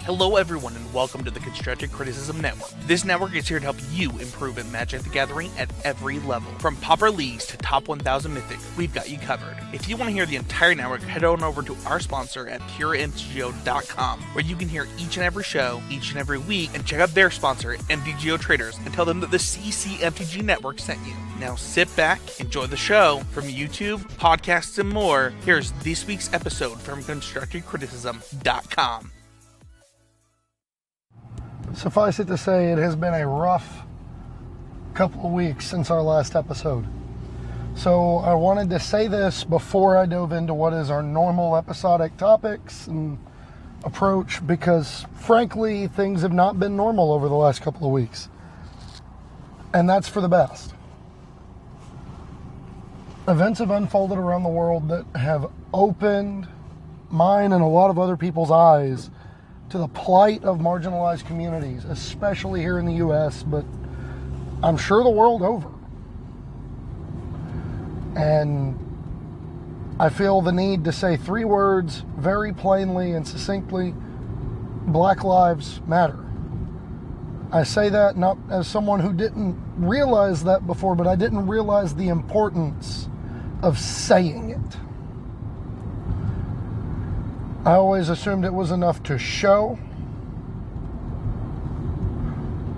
Hello everyone and welcome to the Constructive Criticism Network. This network is here to help you improve at Magic the Gathering at every level. From Pauper Leagues to Top 1000 Mythic, we've got you covered. If you want to hear the entire network, head on over to our sponsor at PureMTGO.com, where you can hear each and every show, each and every week, and check out their sponsor, MTGO Traders, and tell them that the CCMTG Network sent you. Now sit back, enjoy the show. From YouTube, podcasts, and more, here's this week's episode from ConstructiveCriticism.com. Suffice it to say, it has been a rough couple of weeks since our last episode. So I wanted to say this before I dove into what is our normal episodic topics and approach, because frankly, things have not been normal over the last couple of weeks. And that's for the best. Events have unfolded around the world that have opened mine and a lot of other people's eyes to the plight of marginalized communities, especially here in the U.S., but I'm sure the world over. And I feel the need to say three words very plainly and succinctly: Black Lives Matter. I say that not as someone who didn't realize that before, but I didn't realize the importance of saying it. I always assumed it was enough to show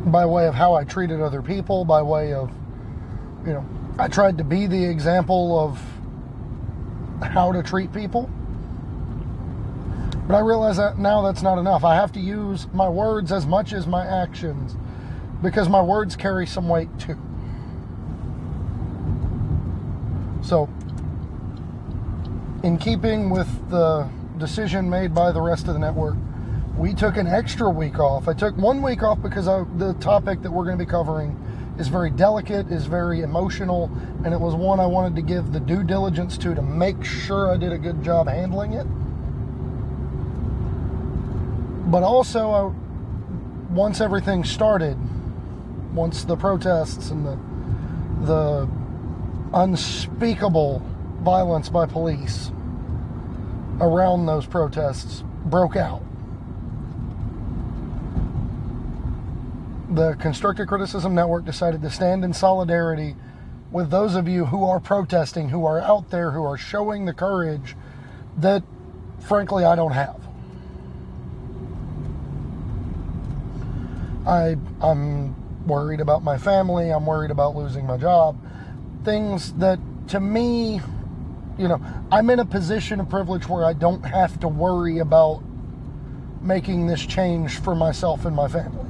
by way of how I treated other people, by way of, I tried to be the example of how to treat people. But I realize that now that's not enough. I have to use my words as much as my actions, because my words carry some weight too. So, in keeping with the decision made by the rest of the network, we took an extra week off. I took 1 week off because the topic that we're going to be covering is very delicate, is very emotional, and it was one I wanted to give the due diligence to make sure I did a good job handling it. But also, once everything started, once the protests and the unspeakable violence by police around those protests broke out, the Constructive Criticism Network decided to stand in solidarity with those of you who are protesting, who are out there, who are showing the courage that, frankly, I don't have. I'm worried about my family. I'm worried about losing my job. Things that, to me, I'm in a position of privilege where I don't have to worry about making this change for myself and my family.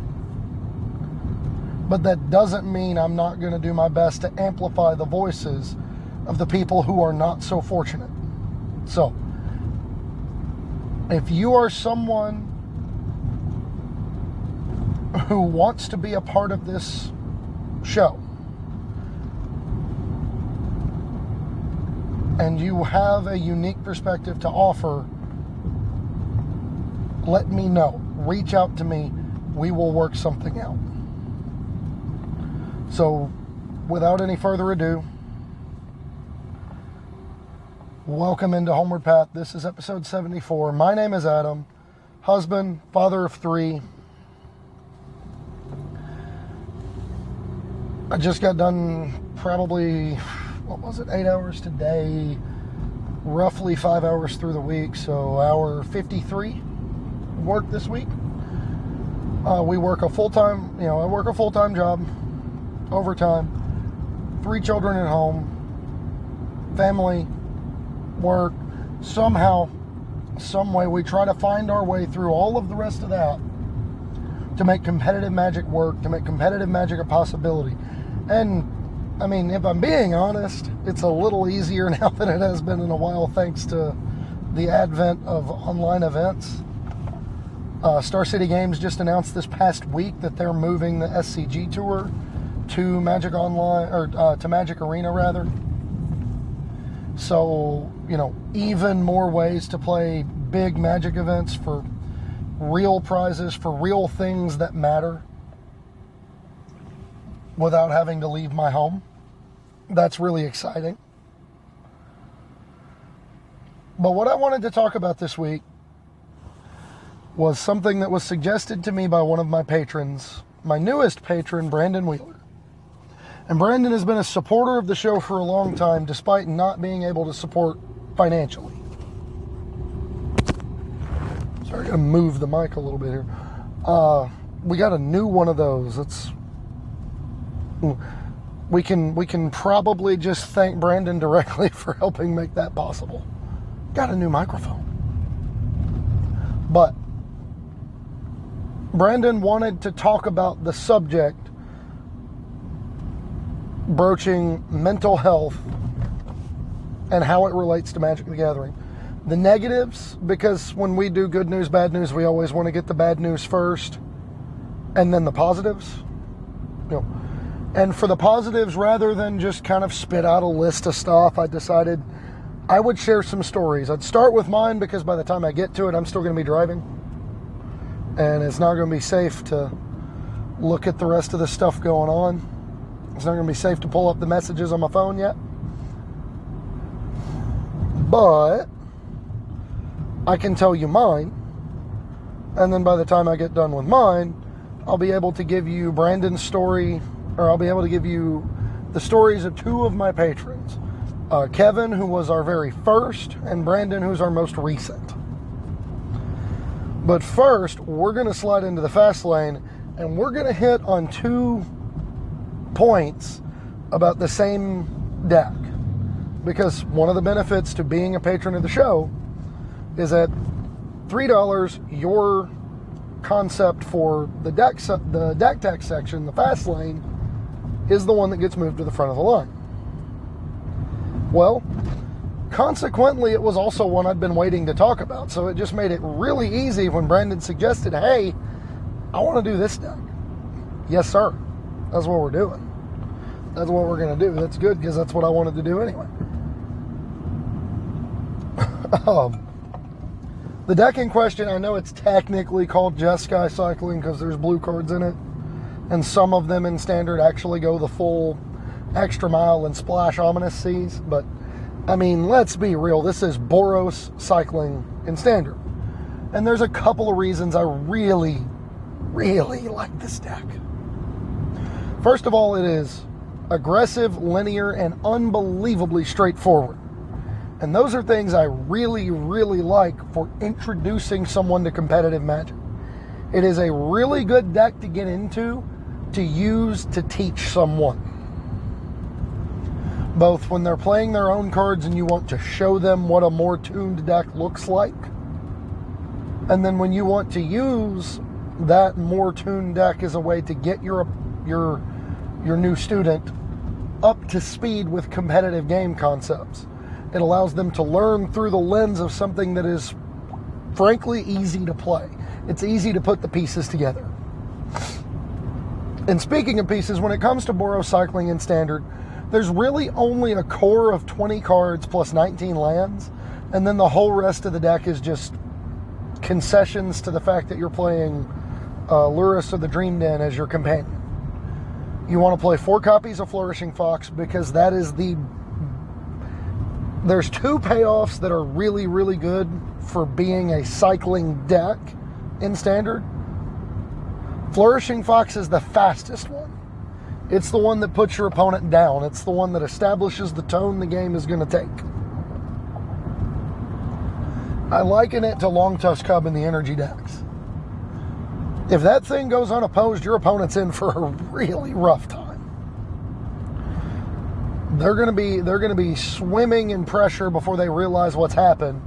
But that doesn't mean I'm not going to do my best to amplify the voices of the people who are not so fortunate. So, if you are someone who wants to be a part of this show, and you have a unique perspective to offer, let me know. Reach out to me. We will work something out. So, without any further ado, welcome into Homeward Path. This is episode 74. My name is Adam, husband, father of 3. I just got done probably, 8 hours today, roughly 5 hours through the week, so hour 53 work this week. We work a full-time, I work a full-time job, overtime, 3 children at home, family, work. Somehow, some way, we try to find our way through all of the rest of that to make competitive Magic work, to make competitive Magic a possibility. And if I'm being honest, it's a little easier now than it has been in a while, thanks to the advent of online events. Star City Games just announced this past week that they're moving the SCG Tour to Magic Online, or to Magic Arena rather. So, even more ways to play big Magic events for real prizes, for real things that matter, without having to leave my home. That's really exciting. But what I wanted to talk about this week was something that was suggested to me by one of my patrons, my newest patron, Brandon Wheeler. And Brandon has been a supporter of the show for a long time, despite not being able to support financially. Sorry, I'm going to move the mic a little bit here. We got a new one of those. We can probably just thank Brandon directly for helping make that possible. Got a new microphone. But Brandon wanted to talk about the subject, broaching mental health and how it relates to Magic the Gathering. The negatives, because when we do good news, bad news, we always want to get the bad news first and then the positives. And for the positives, rather than just kind of spit out a list of stuff, I decided I would share some stories. I'd start with mine because by the time I get to it, I'm still going to be driving. And it's not going to be safe to look at the rest of the stuff going on. It's not going to be safe to pull up the messages on my phone yet. But I can tell you mine. And then by the time I get done with mine, I'll be able to give you Brandon's story, or I'll be able to give you the stories of two of my patrons. Kevin, who was our very first, and Brandon, who's our most recent. But first, we're going to slide into the fast lane, and we're going to hit on 2 points about the same deck. Because one of the benefits to being a patron of the show is that $3, your concept for the deck tech section, the fast lane, is the one that gets moved to the front of the line. Well, consequently, it was also one I'd been waiting to talk about, so it just made it really easy when Brandon suggested, hey, I want to do this deck. Yes, sir. That's what we're doing. That's what we're going to do. That's good, because that's what I wanted to do anyway. The deck in question, I know it's technically called Jeskai Cycling because there's blue cards in it, and some of them in Standard actually go the full extra mile and splash Ominous Seas, but I mean, let's be real, this is Boros Cycling in Standard. And there's a couple of reasons I really, really like this deck. First of all, it is aggressive, linear, and unbelievably straightforward. And those are things I really, really like for introducing someone to competitive Magic. It is a really good deck to get into, to use to teach someone. Both when they're playing their own cards and you want to show them what a more tuned deck looks like, and then when you want to use that more tuned deck as a way to get your new student up to speed with competitive game concepts. It allows them to learn through the lens of something that is, frankly, easy to play. It's easy to put the pieces together. And speaking of pieces, when it comes to Boros Cycling in Standard, there's really only a core of 20 cards plus 19 lands, and then the whole rest of the deck is just concessions to the fact that you're playing Lurrus of the Dream Den as your companion. You want to play 4 copies of Flourishing Fox because that is there's 2 payoffs that are really, really good for being a cycling deck in Standard. Flourishing Fox is the fastest one. It's the one that puts your opponent down. It's the one that establishes the tone the game is going to take. I liken it to Long Tusk Cub in the energy decks. If that thing goes unopposed, your opponent's in for a really rough time. They're going to be swimming in pressure before they realize what's happened.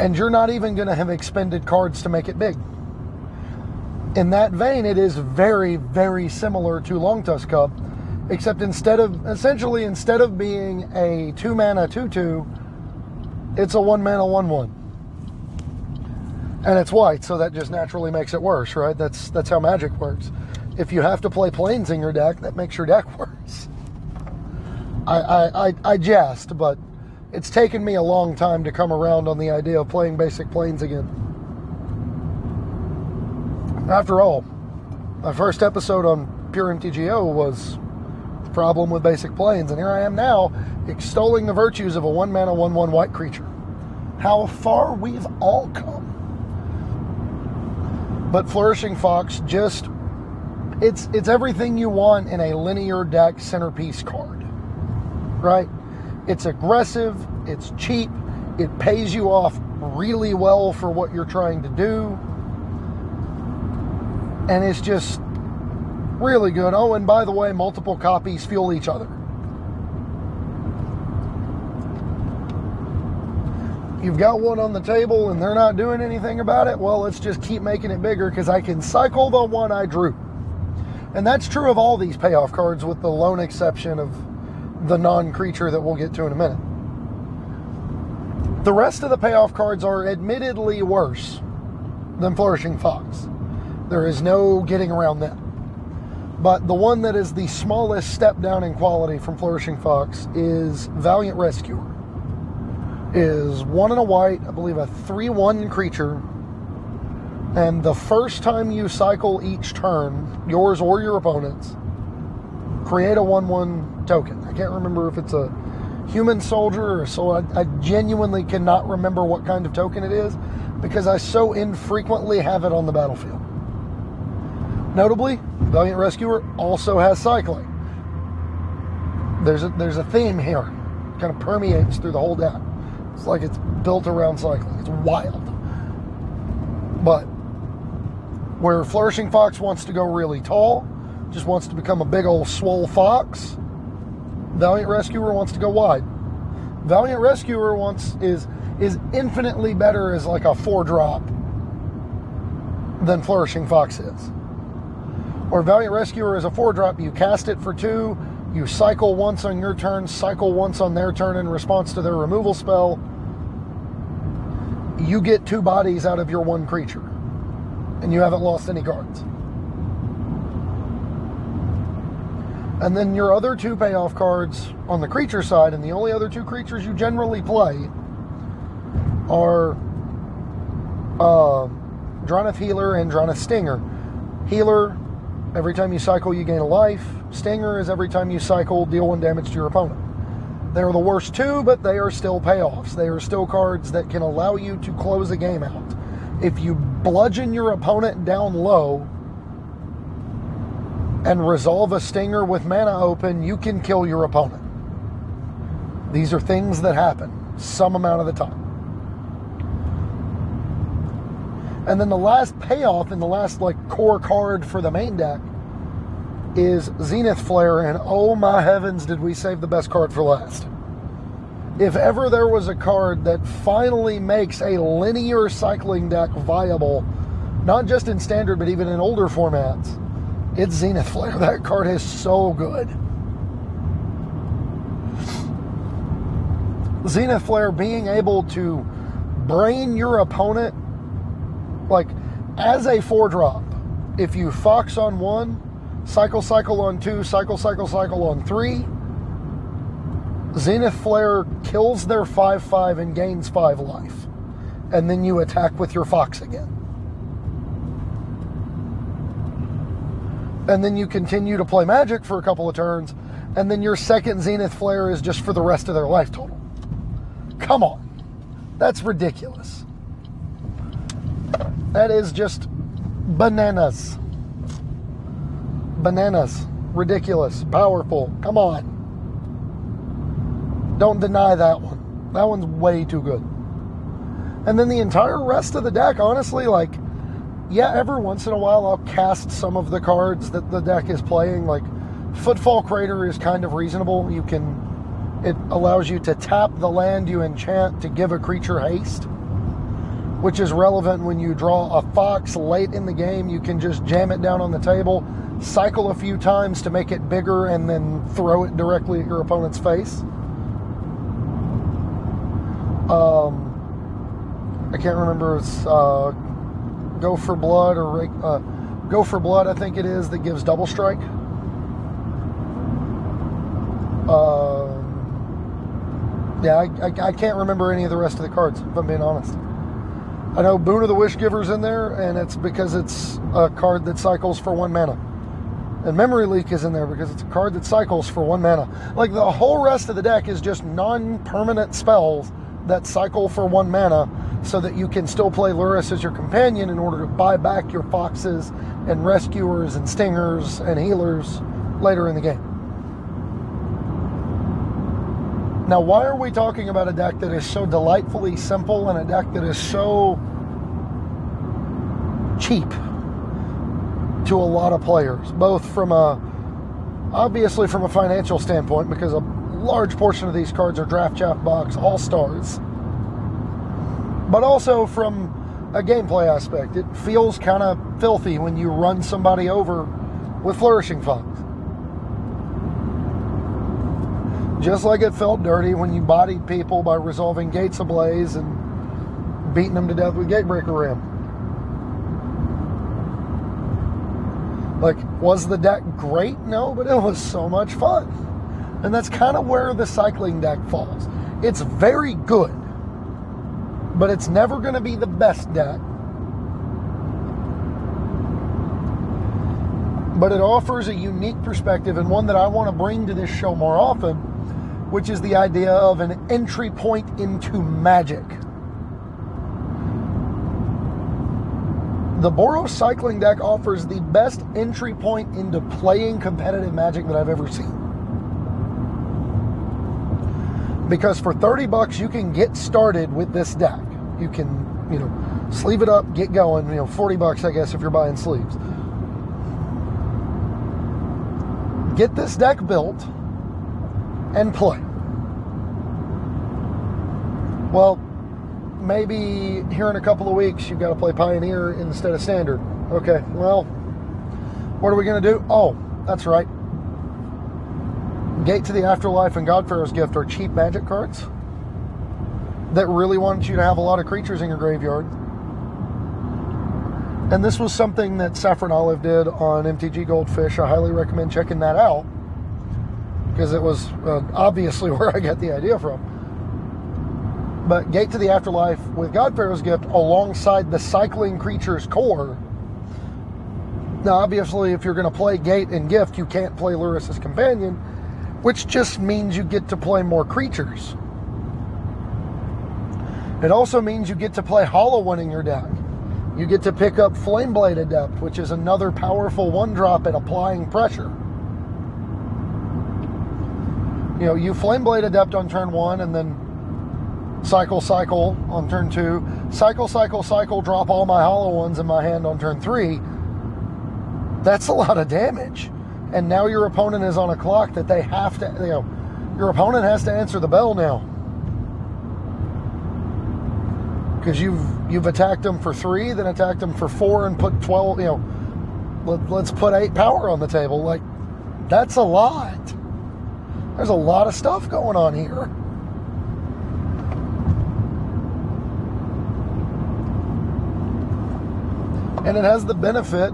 And you're not even going to have expended cards to make it big. In that vein, it is very, very similar to Long Tusk Cub, except instead of being a 2-mana 2/2, it's a 1-mana 1/1. And it's white, so that just naturally makes it worse, right? That's how Magic works. If you have to play planes in your deck, that makes your deck worse. I jest, but it's taken me a long time to come around on the idea of playing basic planes again. After all, my first episode on Pure MTGO was the problem with basic planes, and here I am now extolling the virtues of a 1-mana 1/1 white creature. How far we've all come. But Flourishing Fox just, it's everything you want in a linear deck centerpiece card, right? It's aggressive, it's cheap, it pays you off really well for what you're trying to do, and it's just really good. Oh, and by the way, multiple copies fuel each other. You've got one on the table and they're not doing anything about it. Well, let's just keep making it bigger because I can cycle the one I drew. And that's true of all these payoff cards, with the lone exception of the non-creature that we'll get to in a minute. The rest of the payoff cards are admittedly worse than Flourishing Fox. There is no getting around that. But the one that is the smallest step down in quality from Flourishing Fox is Valiant Rescuer. Is 1 and a white, I believe a 3/1 creature, and the first time you cycle each turn, yours or your opponent's, create a 1/1 token. I can't remember if it's a human soldier or so. I genuinely cannot remember what kind of token it is because I so infrequently have it on the battlefield. Notably, Valiant Rescuer also has cycling. There's a theme here. It kind of permeates through the whole deck. It's like it's built around cycling. It's wild. But where Flourishing Fox wants to go really tall, just wants to become a big old swole fox, Valiant Rescuer wants to go wide. Valiant Rescuer is infinitely better as like a 4-drop than Flourishing Fox is. Or Valiant Rescuer is a 4-drop, you cast it for 2, you cycle once on your turn, cycle once on their turn in response to their removal spell. You get 2 bodies out of your 1 creature, and you haven't lost any cards. And then your other 2 payoff cards on the creature side, and the only other 2 creatures you generally play, are Zenith Healer and Zenith Stinger. Healer, every time you cycle you gain a life. Stinger is every time you cycle, deal 1 damage to your opponent. They're the worst 2, but they are still payoffs. They are still cards that can allow you to close a game out. If you bludgeon your opponent down low and resolve a Stinger with mana open, you can kill your opponent. These are things that happen some amount of the time. And then the last payoff and the last core card for the main deck is Zenith Flare, and oh my heavens, did we save the best card for last. If ever there was a card that finally makes a linear cycling deck viable, not just in standard but even in older formats, it's Zenith Flare. That card is so good. Zenith Flare being able to brain your opponent as a 4-drop. If you Fox on 1, cycle on 2, cycle on 3, Zenith Flare kills their 5/5 and gains 5 life. And then you attack with your Fox again. And then you continue to play Magic for a couple of turns, and then your second Zenith Flare is just for the rest of their life total. Come on. That's ridiculous. That is just bananas. Bananas. Ridiculous. Powerful. Come on. Don't deny that one. That one's way too good. And then the entire rest of the deck, honestly, every once in a while I'll cast some of the cards that the deck is playing. Footfall Crater is kind of reasonable. It allows you to tap the land you enchant to give a creature haste, which is relevant when you draw a Fox late in the game. You can just jam it down on the table, cycle a few times to make it bigger, and then throw it directly at your opponent's face. I can't remember if it's Go for Blood or Go for Blood, I think it is, that gives double strike. I can't remember any of the rest of the cards, if I'm being honest. I know Boon of the Wishgiver's in there, and it's because it's a card that cycles for 1 mana. And Memory Leak is in there because it's a card that cycles for 1 mana. The whole rest of the deck is just non-permanent spells that cycle for 1 mana so that you can still play Luris as your companion in order to buy back your foxes and rescuers and stingers and healers later in the game. Now, why are we talking about a deck that is so delightfully simple and a deck that is so cheap to a lot of players, both obviously from a financial standpoint, because a large portion of these cards are draft chaff box all-stars, but also from a gameplay aspect. It feels kind of filthy when you run somebody over with Flourishing Fox. Just like it felt dirty when you bodied people by resolving Gates Ablaze and beating them to death with Gatebreaker Ram. Like, was the deck great? No, but it was so much fun. And that's kind of where the cycling deck falls. It's very good, but it's never going to be the best deck. But it offers a unique perspective, and one that I want to bring to this show more often, which is the idea of an entry point into Magic. The Boros cycling deck offers the best entry point into playing competitive Magic that I've ever seen. Because for $30 you can get started with this deck. You can, sleeve it up, get going, $40 I guess if you're buying sleeves. Get this deck built and play. Well, maybe here in a couple of weeks you've got to play Pioneer instead of Standard. Okay, well, what are we going to do? Oh, that's right. Gate to the Afterlife and Godpharaoh's Gift are cheap Magic cards that really want you to have a lot of creatures in your graveyard. And this was something that Saffron Olive did on MTG Goldfish. I highly recommend checking that out, because it was obviously where I got the idea from. But Gate to the Afterlife with Godpharaoh's Gift alongside the Cycling Creatures core. Now, obviously, if you're going to play Gate and Gift, you can't play Luris's Companion, which just means you get to play more creatures. It also means you get to play Hollow One in your deck. You get to pick up Flameblade Adept, which is another powerful one-drop at applying pressure. You Flameblade Adept on turn 1, and then cycle on turn 2. Cycle, drop all my Hollow Ones in my hand on turn 3. That's a lot of damage. And now your opponent is on a clock that they have to, your opponent has to answer the bell now. Because you've attacked them for 3, then attacked them for 4 and put 12, let's put 8 power on the table. Like, that's a lot. There's a lot of stuff going on here. And it has the benefit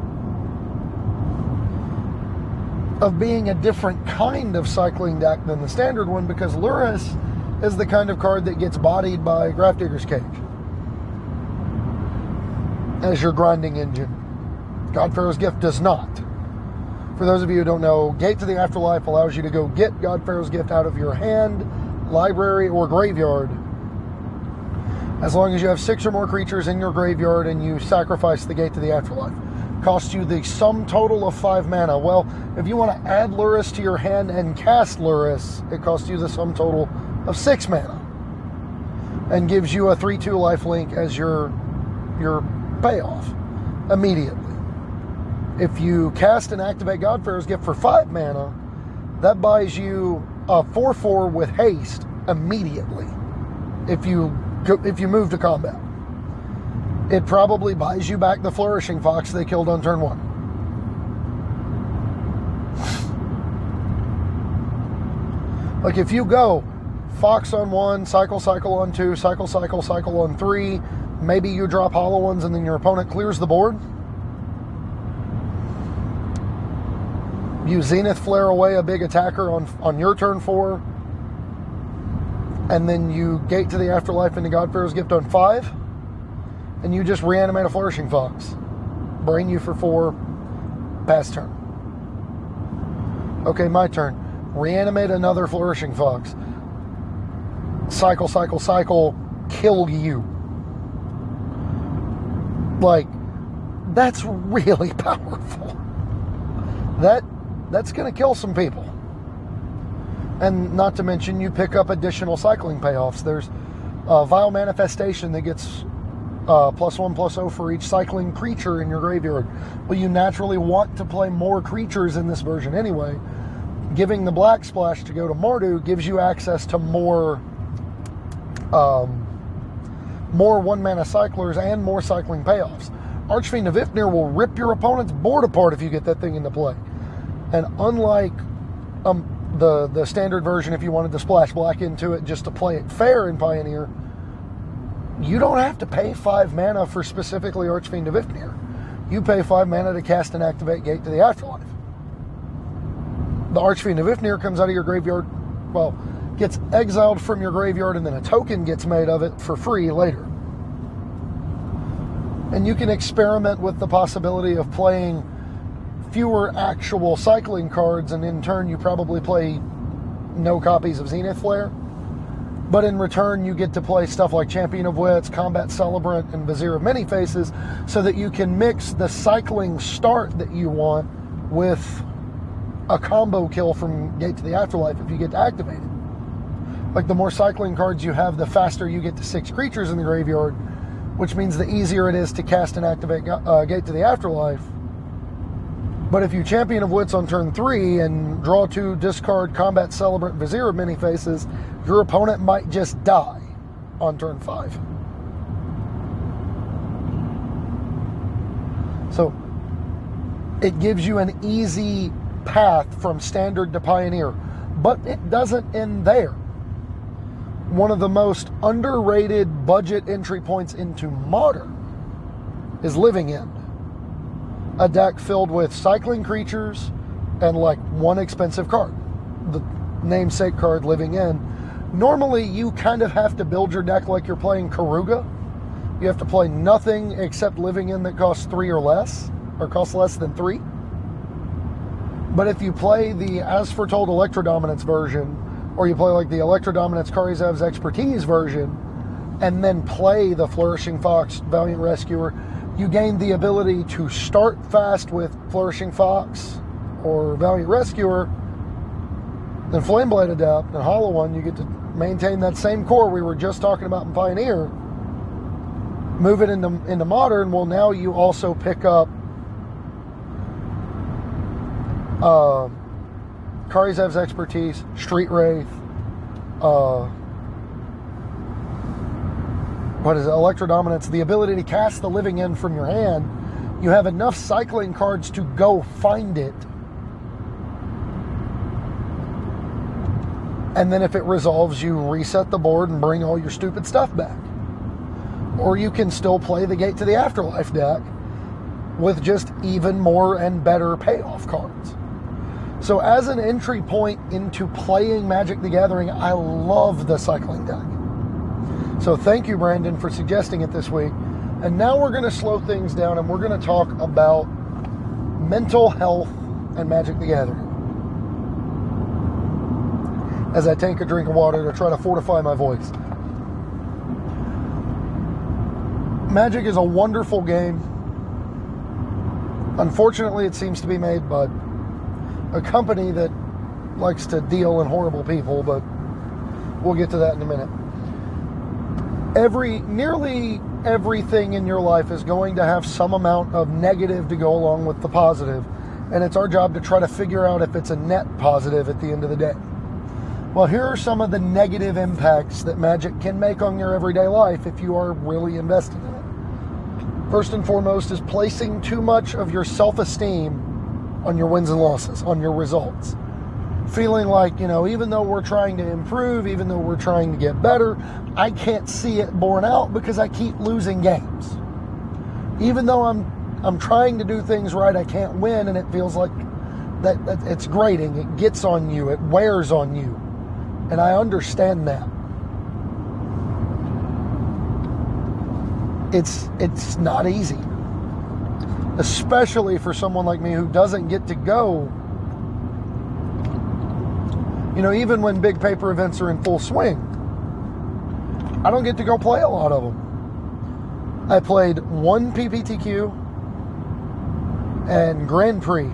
of being a different kind of cycling deck than the standard one, because Luris is the kind of card that gets bodied by Grafdigger's Cage as your grinding engine. Godpharaoh's Gift does not. For those of you who don't know, Gate to the Afterlife allows you to go get Godpharaoh's Gift out of your hand, library, or graveyard, as long as you have 6 or more creatures in your graveyard and you sacrifice the Gate to the Afterlife. Costs you the sum total of 5 mana. Well, if you want to add Luris to your hand and cast Luris, it costs you the sum total of 6 mana. And gives you a 3/2 lifelink as your payoff immediately. If you cast and activate Godpharaoh's Gift for 5 mana, that buys you a 4/4 with haste immediately. If you move to combat, it probably buys you back the Flourishing Fox they killed on turn 1. Like, if you go Fox on 1, cycle on 2, cycle on 3, maybe you drop Hollow Ones and then your opponent clears the board. You Zenith Flare away a big attacker on your turn 4, and then you Gate to the Afterlife into Godpharaoh's Gift on 5, and you just reanimate a Flourishing Fox. Brain you for 4, pass turn. Okay, my turn. Reanimate another Flourishing Fox. Cycle, kill you. Like, that's really powerful. That's going to kill some people. And not to mention, you pick up additional cycling payoffs. There's a Vile Manifestation that gets +1/+0 for each cycling creature in your graveyard. Well, you naturally want to play more creatures in this version anyway. Giving the Black Splash to go to Mardu gives you access to more 1-mana cyclers and more cycling payoffs. Archfiend of Ifnir will rip your opponent's board apart if you get that thing into play. And unlike the standard version, if you wanted to splash black into it just to play it fair in Pioneer, you don't have to pay 5 mana for specifically Archfiend of Ifnir. You pay 5 mana to cast and activate Gate to the Afterlife. The Archfiend of Ifnir comes out of your graveyard, well, gets exiled from your graveyard, and then a token gets made of it for free later. And you can experiment with the possibility of playing fewer actual cycling cards, and in turn you probably play no copies of Zenith Flare. But in return, you get to play stuff like Champion of Wits, Combat Celebrant, and Vizier of Many Faces, so that you can mix the cycling start that you want with a combo kill from Gate to the Afterlife if you get to activate it. Like, the more cycling cards you have, the faster you get to 6 creatures in the graveyard, which means the easier it is to cast and activate Gate to the Afterlife. But if you Champion of Wits on turn 3 and draw 2, discard Combat Celebrant, Vizier of Many Faces, your opponent might just die on turn 5. So it gives you an easy path from Standard to Pioneer, but it doesn't end there. One of the most underrated budget entry points into Modern is Living End. A deck filled with cycling creatures and like one expensive card. The namesake card, Living End. Normally, you kind of have to build your deck like you're playing Karuga. You have to play nothing except Living End that costs 3 or less, or costs less than 3. But if you play the As Foretold Electrodominance version, or you play like the Electrodominance Karizev's Expertise version, and then play the Flourishing Fox Valiant Rescuer, you gain the ability to start fast with Flourishing Fox or Valiant Rescuer, then Flameblade Adept and Hollow One. You get to maintain that same core we were just talking about in Pioneer. Move it into Modern. Well, now you also pick up Karizev's Expertise, Street Wraith, Electrodominance, the ability to cast the Living End from your hand. You have enough cycling cards to go find it. And then if it resolves, you reset the board and bring all your stupid stuff back. Or you can still play the Gate to the Afterlife deck with just even more and better payoff cards. So as an entry point into playing Magic the Gathering, I love the cycling deck. So thank you, Brandon, for suggesting it this week. And now we're going to slow things down and we're going to talk about mental health and Magic the Gathering. As I take a drink of water to try to fortify my voice. Magic is a wonderful game. Unfortunately, it seems to be made by a company that likes to deal in horrible people, but we'll get to that in a minute. Nearly everything in your life is going to have some amount of negative to go along with the positive, and it's our job to try to figure out if it's a net positive at the end of the day. Well, here are some of the negative impacts that Magic can make on your everyday life if you are really invested in it. First and foremost is placing too much of your self-esteem on your wins and losses, on your results. Feeling like, even though we're trying to improve, even though we're trying to get better, I can't see it borne out because I keep losing games. Even though I'm trying to do things right, I can't win, and it feels like that it's grating. It gets on you. It wears on you. And I understand that. It's not easy. Especially for someone like me who doesn't get to go. Even when big paper events are in full swing, I don't get to go play a lot of them. I played one PPTQ and Grand Prix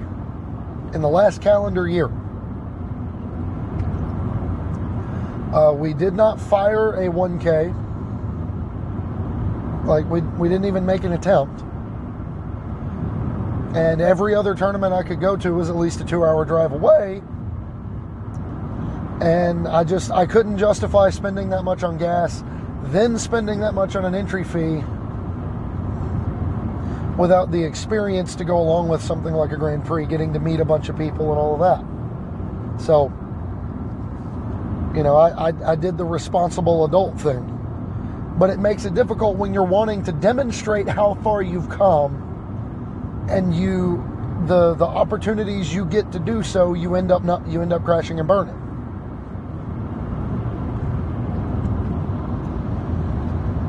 in the last calendar year. We did not fire a 1K. Like, we didn't even make an attempt. And every other tournament I could go to was at least a 2-hour drive away. And I couldn't justify spending that much on gas, then spending that much on an entry fee without the experience to go along with something like a Grand Prix, getting to meet a bunch of people and all of that. So, you know, I did the responsible adult thing. But it makes it difficult when you're wanting to demonstrate how far you've come, and the opportunities you get to do so, you end up crashing and burning.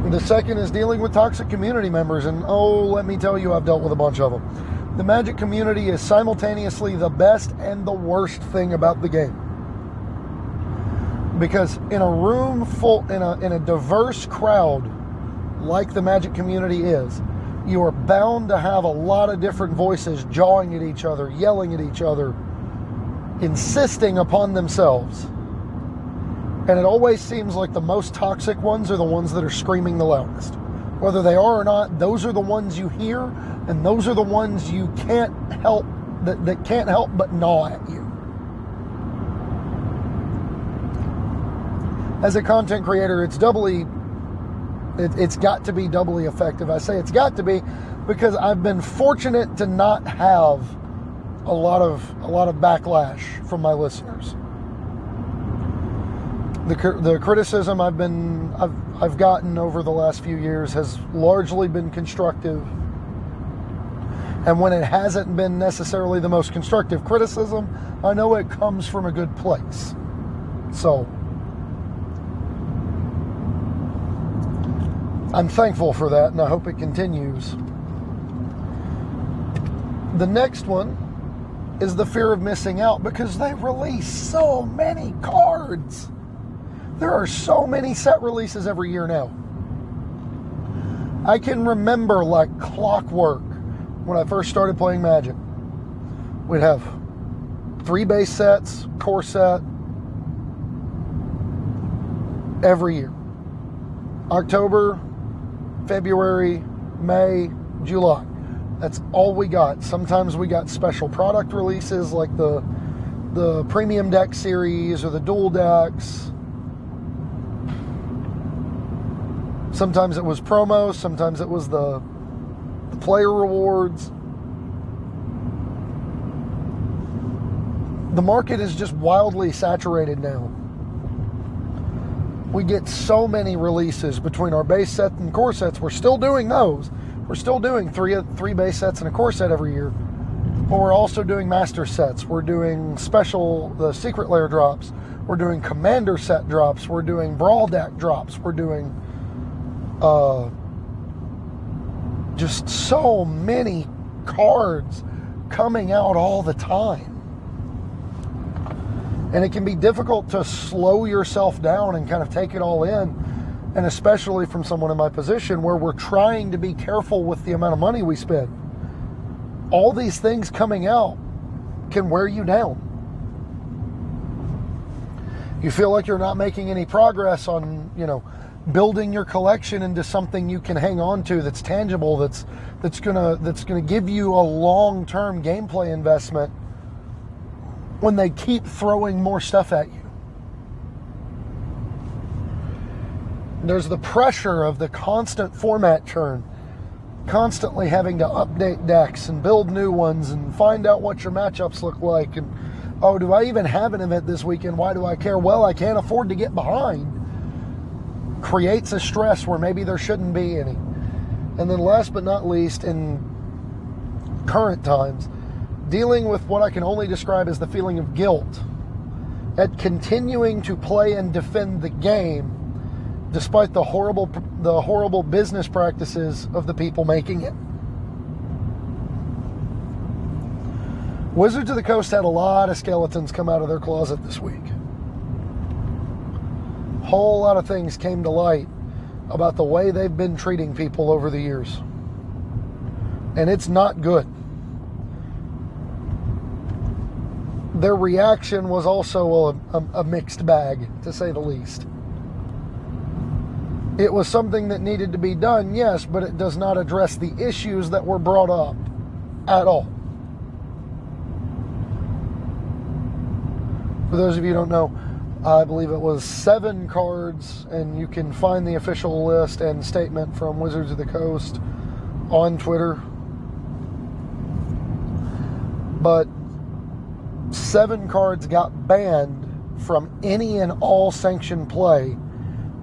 The second is dealing with toxic community members, and let me tell you, I've dealt with a bunch of them. The Magic community is simultaneously the best and the worst thing about the game. Because in a room full, in a diverse crowd like the Magic community is, you are bound to have a lot of different voices jawing at each other, yelling at each other, insisting upon themselves. And it always seems like the most toxic ones are the ones that are screaming the loudest. Whether they are or not, those are the ones you hear, and those are the ones you can't help, that can't help but gnaw at you. As a content creator, it's got to be doubly effective. I say it's got to be because I've been fortunate to not have a lot of backlash from my listeners. The criticism I've gotten over the last few years has largely been constructive, and when it hasn't been necessarily the most constructive criticism, I know it comes from a good place. So I'm thankful for that, and I hope it continues. The next one is the fear of missing out, because they release so many cards. There are so many set releases every year now. I can remember like clockwork when I first started playing Magic. We'd have 3 base sets, core set, every year. October, February, May, July. That's all we got. Sometimes we got special product releases like the premium deck series or the dual decks. Sometimes it was promos, sometimes it was the player rewards. The market is just wildly saturated now. We get so many releases between our base set and core sets. We're still doing those. We're still doing three base sets and a core set every year. But we're also doing master sets. We're doing the secret lair drops. We're doing commander set drops. We're doing brawl deck drops. We're doing just so many cards coming out all the time. And it can be difficult to slow yourself down and kind of take it all in. And especially from someone in my position where we're trying to be careful with the amount of money we spend. All these things coming out can wear you down. You feel like you're not making any progress on, building your collection into something you can hang on to that's tangible, that's gonna give you a long-term gameplay investment when they keep throwing more stuff at you. There's the pressure of the constant format churn, constantly having to update decks and build new ones and find out what your matchups look like. And, do I even have an event this weekend? Why do I care? Well, I can't afford to get behind. Creates a stress where maybe there shouldn't be any. And then last but not least, in current times, dealing with what I can only describe as the feeling of guilt at continuing to play and defend the game despite the horrible business practices of the people making it. Wizards of the Coast had a lot of skeletons come out of their closet this week. Whole lot of things came to light about the way they've been treating people over the years. And it's not good. Their reaction was also a mixed bag, to say the least. It was something that needed to be done, yes, but it does not address the issues that were brought up at all. For those of you who don't know, I believe it was 7 cards, and you can find the official list and statement from Wizards of the Coast on Twitter. But 7 cards got banned from any and all sanctioned play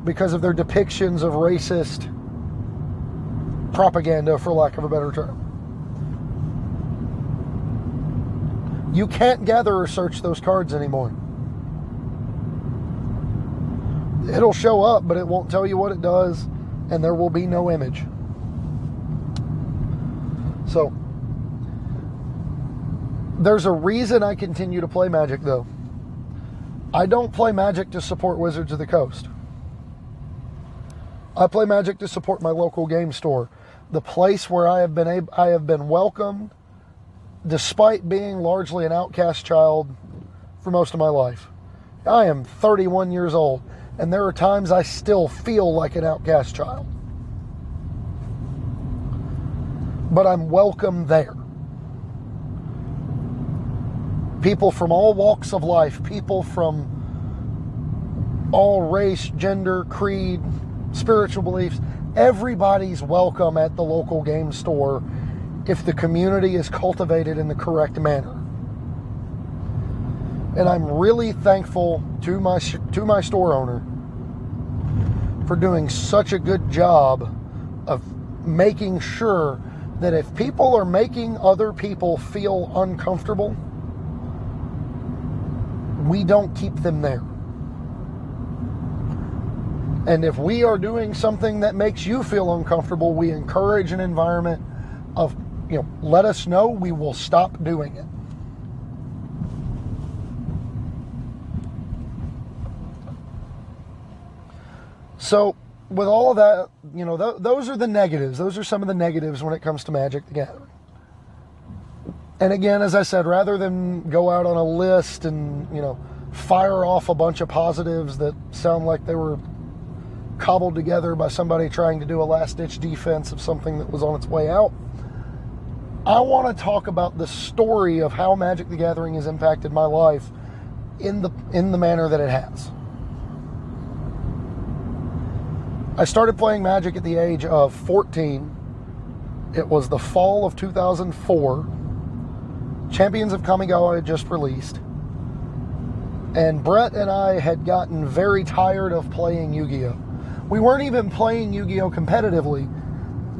because of their depictions of racist propaganda, for lack of a better term. You can't gather or search those cards anymore. It'll show up, but it won't tell you what it does, and there will be no image. So, there's a reason I continue to play Magic, though. I don't play Magic to support Wizards of the Coast. I play Magic to support my local game store, the place where I have been welcomed, despite being largely an outcast child for most of my life. I am 31 years old, and there are times I still feel like an outcast child. But I'm welcome there. People from all walks of life, people from all race, gender, creed, spiritual beliefs, everybody's welcome at the local game store if the community is cultivated in the correct manner. And I'm really thankful to my store owner for doing such a good job of making sure that if people are making other people feel uncomfortable, we don't keep them there. And if we are doing something that makes you feel uncomfortable, we encourage an environment of, let us know, we will stop doing it. So, with all of that, those are the negatives. Those are some of the negatives when it comes to Magic the Gathering. And again, as I said, rather than go out on a list and, fire off a bunch of positives that sound like they were cobbled together by somebody trying to do a last-ditch defense of something that was on its way out, I want to talk about the story of how Magic the Gathering has impacted my life in the manner that it has. I started playing Magic at the age of 14. It was the fall of 2004. Champions of Kamigawa had just released. And Brett and I had gotten very tired of playing Yu-Gi-Oh! We weren't even playing Yu-Gi-Oh! Competitively,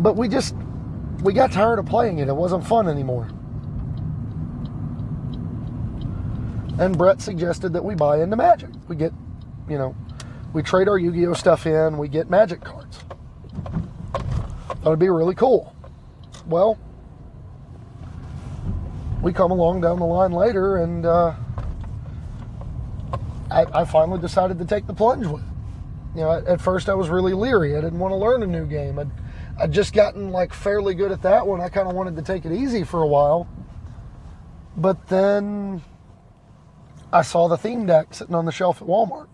but we got tired of playing it. It wasn't fun anymore. And Brett suggested that we buy into Magic. We get, we trade our Yu-Gi-Oh! Stuff in, we get Magic cards. Thought it'd be really cool. Well, we come along down the line later, and I finally decided to take the plunge with it. At first I was really leery. I didn't want to learn a new game. I'd just gotten fairly good at that one. I kind of wanted to take it easy for a while. But then I saw the theme deck sitting on the shelf at Walmart.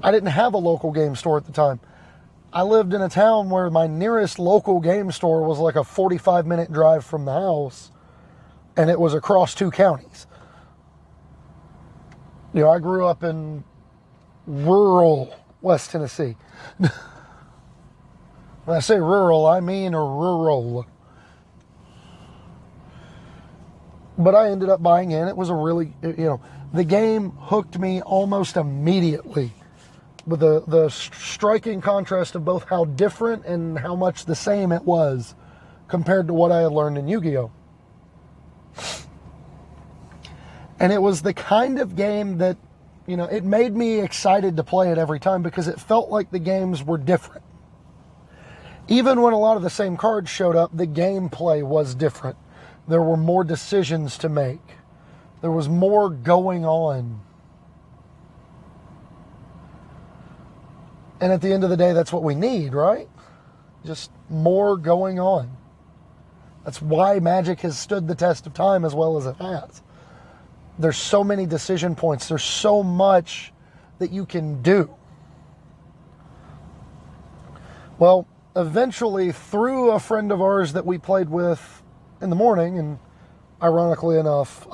I didn't have a local game store at the time. I lived in a town where my nearest local game store was like a 45-minute drive from the house, and it was across 2 counties. I grew up in rural West Tennessee. When I say rural, I mean rural. But I ended up buying in. It was a really, the game hooked me almost immediately, with the striking contrast of both how different and how much the same it was compared to what I had learned in Yu-Gi-Oh! And it was the kind of game that, it made me excited to play it every time because it felt like the games were different. Even when a lot of the same cards showed up, the gameplay was different. There were more decisions to make. There was more going on. And at the end of the day, that's what we need, right? Just more going on. That's why Magic has stood the test of time as well as it has. There's so many decision points. There's so much that you can do. Well, eventually, through a friend of ours that we played with in the morning, and ironically enough,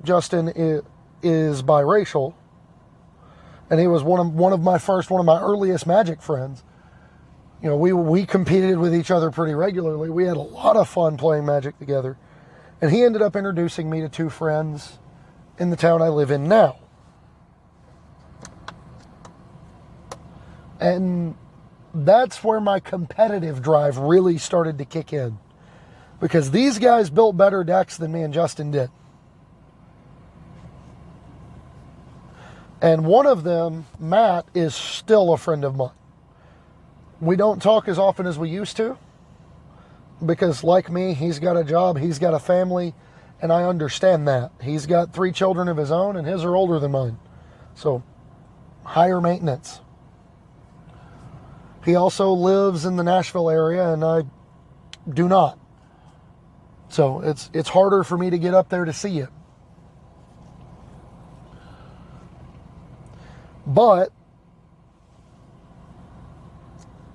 Justin is biracial, and he was one of my earliest Magic friends. You know, we competed with each other pretty regularly. We had a lot of fun playing Magic together. And he ended up introducing me to two friends in the town I live in now. And that's where my competitive drive really started to kick in. Because these guys built better decks than me and Justin did. And one of them, Matt, is still a friend of mine. We don't talk as often as we used to. Because like me, he's got a job, he's got a family, and I understand that. He's got 3 children of his own, and his are older than mine. So, higher maintenance. He also lives in the Nashville area, and I do not. So, it's harder for me to get up there to see him. But,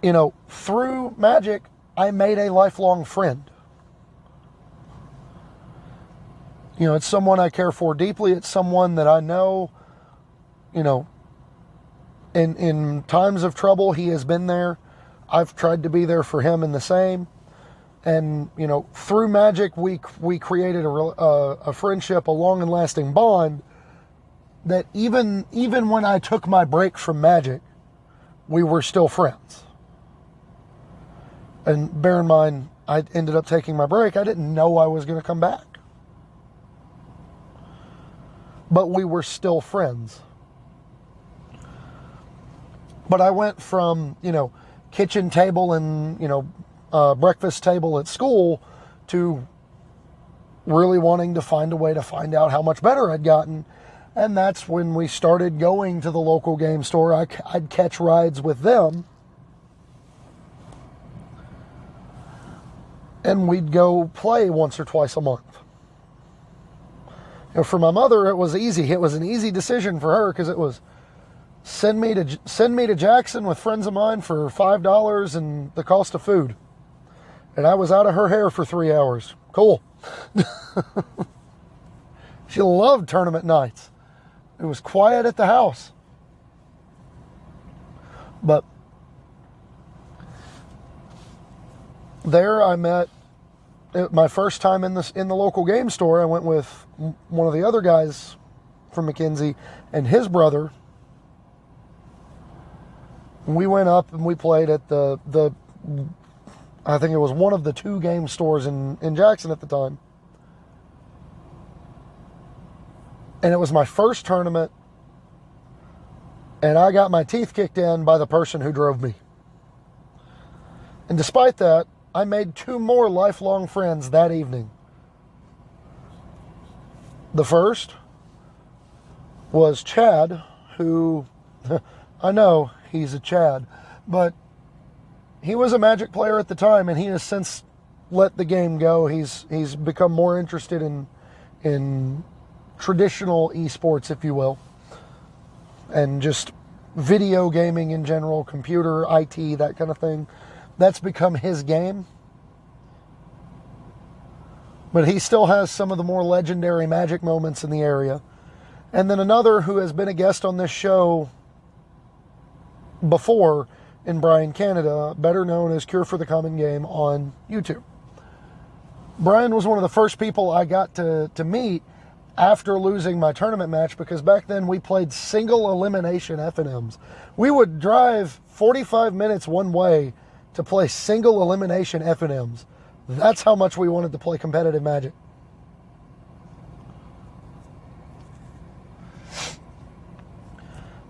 you know, through Magic, I made a lifelong friend. You know, it's someone I care for deeply. It's someone that I know, you know, in times of trouble, he has been there. I've tried to be there for him in the same. And, you know, through Magic, we created a friendship, a long and lasting bond that even when I took my break from Magic, we were still friends. And bear in mind, I ended up taking my break. I didn't know I was going to come back. But we were still friends. But I went from, you know, kitchen table and, you know, breakfast table at school to really wanting to find a way to find out how much better I'd gotten. And that's when we started going to the local game store. I'd catch rides with them. And we'd go play once or twice a month. You know, for my mother, it was easy. It was an easy decision for her because it was send me to Jackson with friends of mine for $5 and the cost of food. And I was out of her hair for 3 hours. Cool. She loved tournament nights. It was quiet at the house. But there I met, my first time in the local game store, I went with one of the other guys from McKenzie and his brother. We went up and we played at the I think it was one of the 2 game stores in Jackson at the time. And it was my first tournament, and I got my teeth kicked in by the person who drove me. And despite that, I made 2 more lifelong friends that evening. The first was Chad, who, I know he's a Chad, but he was a Magic player at the time, and he has since let the game go. He's become more interested in traditional esports, if you will, and just video gaming in general, computer, IT, that kind of thing. That's become his game. But he still has some of the more legendary Magic moments in the area. And then another who has been a guest on this show before in Brian Canada, better known as Cure for the Common Game on YouTube. Brian was one of the first people I got to meet after losing my tournament match, because back then we played single elimination F&Ms. We would drive 45 minutes one way to play single elimination F&Ms. That's how much we wanted to play competitive Magic.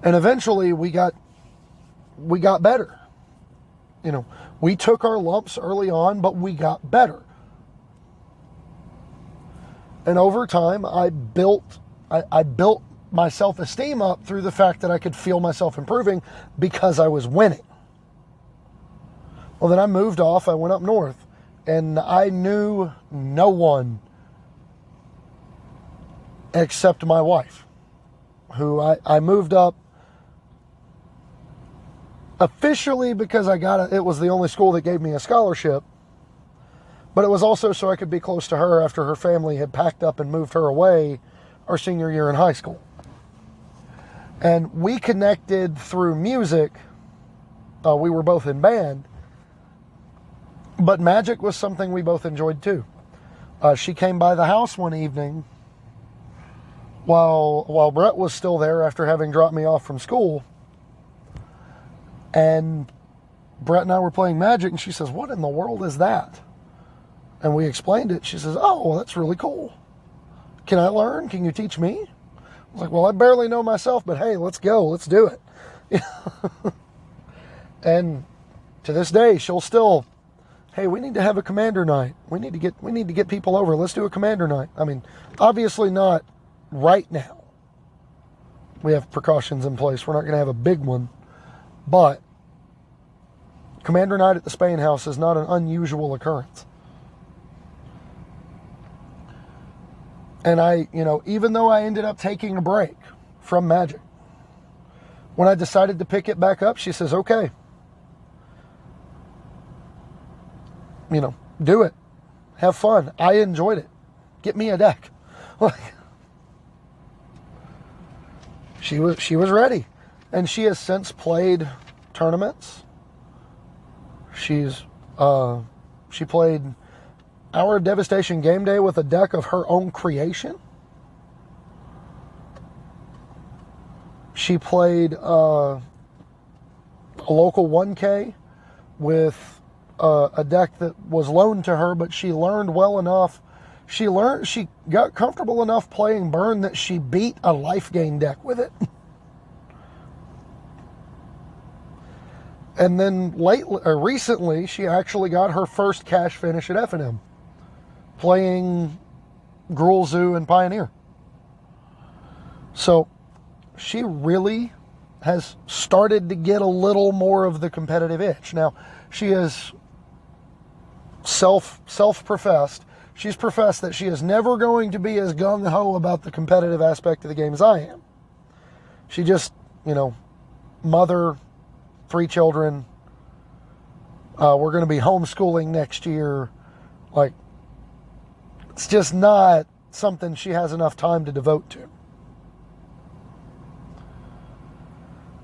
And eventually we got better. You know, we took our lumps early on, but we got better. And over time, I built my self-esteem up through the fact that I could feel myself improving because I was winning. Well, then I moved off. I went up north, and I knew no one except my wife, who I moved up officially because it was the only school that gave me a scholarship, but it was also so I could be close to her after her family had packed up and moved her away our senior year in high school. And we connected through music. We were both in band, but magic was something we both enjoyed too. She came by the house one evening while Brett was still there after having dropped me off from school. And Brett and I were playing magic, and she says, "What in the world is that?" And we explained it. She says, "Oh, well, that's really cool. Can I learn? Can you teach me?" I was like, "Well, I barely know myself, but hey, let's go. Let's do it." And to this day, she'll still, "Hey, we need to have a commander night. We need to get people over. Let's do a commander night." I mean, obviously not right now. We have precautions in place. We're not going to have a big one, but commander night at the Spain house is not an unusual occurrence. And even though I ended up taking a break from magic, when I decided to pick it back up, she says, "Okay, do it. Have fun. I enjoyed it. Get me a deck." She was ready. And she has since played tournaments. She played Hour of Devastation game day with a deck of her own creation. She played a local 1K with a deck that was loaned to her, but she learned well enough. She got comfortable enough playing Burn that she beat a life gain deck with it. And then recently, she actually got her first cash finish at F&M, playing Gruul Zoo and Pioneer. So she really has started to get a little more of the competitive itch. Now, she is self-professed. She's professed that she is never going to be as gung-ho about the competitive aspect of the game as I am. She just, mother, 3 children. We're going to be homeschooling next year. It's just not something she has enough time to devote to.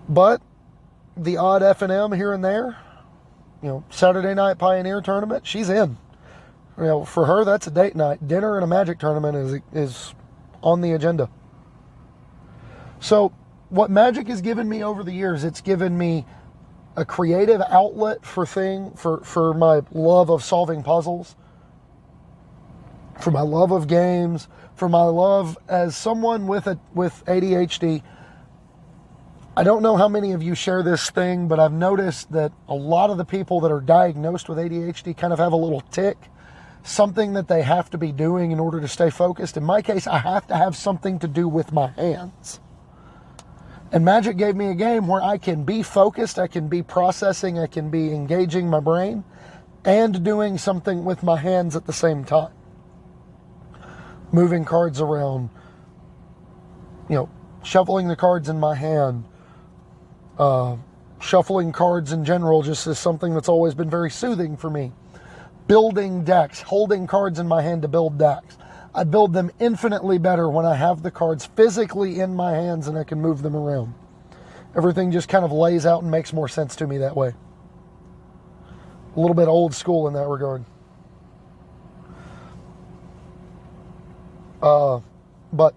But the odd F&M here and there, Saturday night Pioneer tournament, she's in. For her, that's a date night. Dinner and a magic tournament is on the agenda. So what magic has given me over the years, it's given me a creative outlet for my love of solving puzzles, for my love of games, for my love as someone with ADHD. I don't know how many of you share this thing, but I've noticed that a lot of the people that are diagnosed with ADHD kind of have a little tick, something that they have to be doing in order to stay focused. In my case, I have to have something to do with my hands. And magic gave me a game where I can be focused, I can be processing, I can be engaging my brain, and doing something with my hands at the same time. Moving cards around, shuffling the cards in my hand, shuffling cards in general just is something that's always been very soothing for me. Building decks, holding cards in my hand to build decks. I build them infinitely better when I have the cards physically in my hands and I can move them around. Everything just kind of lays out and makes more sense to me that way. A little bit old school in that regard. But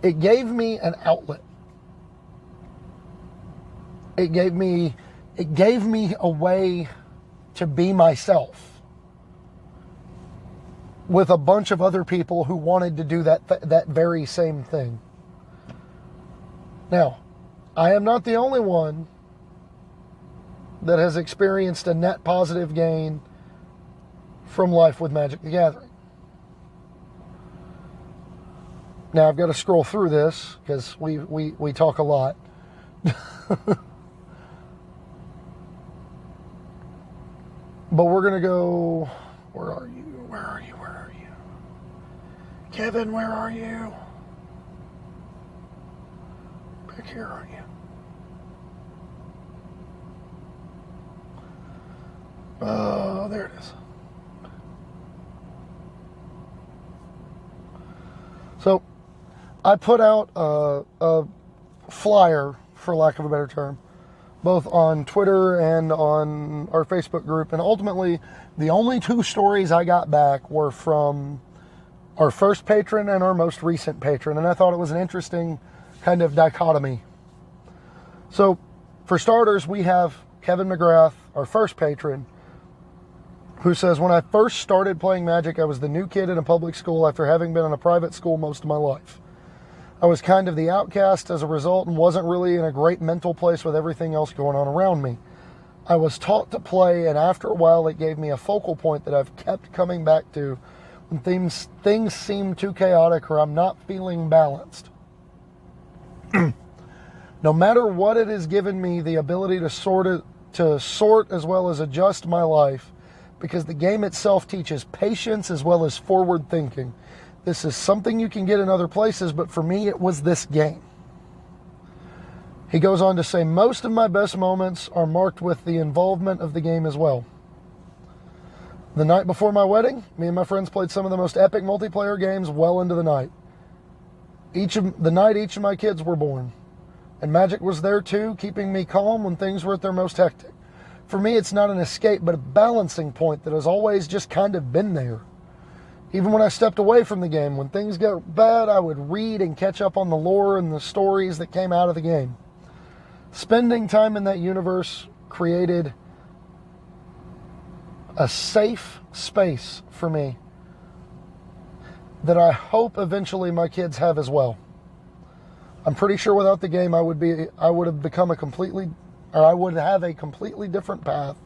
it gave me an outlet. It gave me a way to be myself with a bunch of other people who wanted to do that very same thing. Now, I am not the only one that has experienced a net positive gain from life with Magic the Gathering. Now I've got to scroll through this because we talk a lot. But we're going to go, where are you? Where are you? Where are you? Kevin, where are you? Back here, aren't you? Oh, there it is. So, I put out a flyer, for lack of a better term, both on Twitter and on our Facebook group. And ultimately, the only two stories I got back were from our first patron and our most recent patron. And I thought it was an interesting kind of dichotomy. So, for starters, we have Kevin Mcgrath, our first patron, who says, when I first started playing Magic, I was the new kid in a public school after having been in a private school most of my life. I was kind of the outcast as a result and wasn't really in a great mental place with everything else going on around me. I was taught to play, and after a while it gave me a focal point that I've kept coming back to when things seem too chaotic or I'm not feeling balanced. No matter what, it has given me the ability to sort as well as adjust my life, because the game itself teaches patience as well as forward thinking. This is something you can get in other places, but for me, it was this game. He goes on to say, most of my best moments are marked with the involvement of the game as well. The night before my wedding, me and my friends played some of the most epic multiplayer games well into the night. Each of my kids were born. And Magic was there too, keeping me calm when things were at their most hectic. For me, it's not an escape, but a balancing point that has always just kind of been there. Even when I stepped away from the game, when things got bad, I would read and catch up on the lore and the stories that came out of the game. Spending time in that universe created a safe space for me that I hope eventually my kids have as well. I'm pretty sure without the game, I would have a completely different path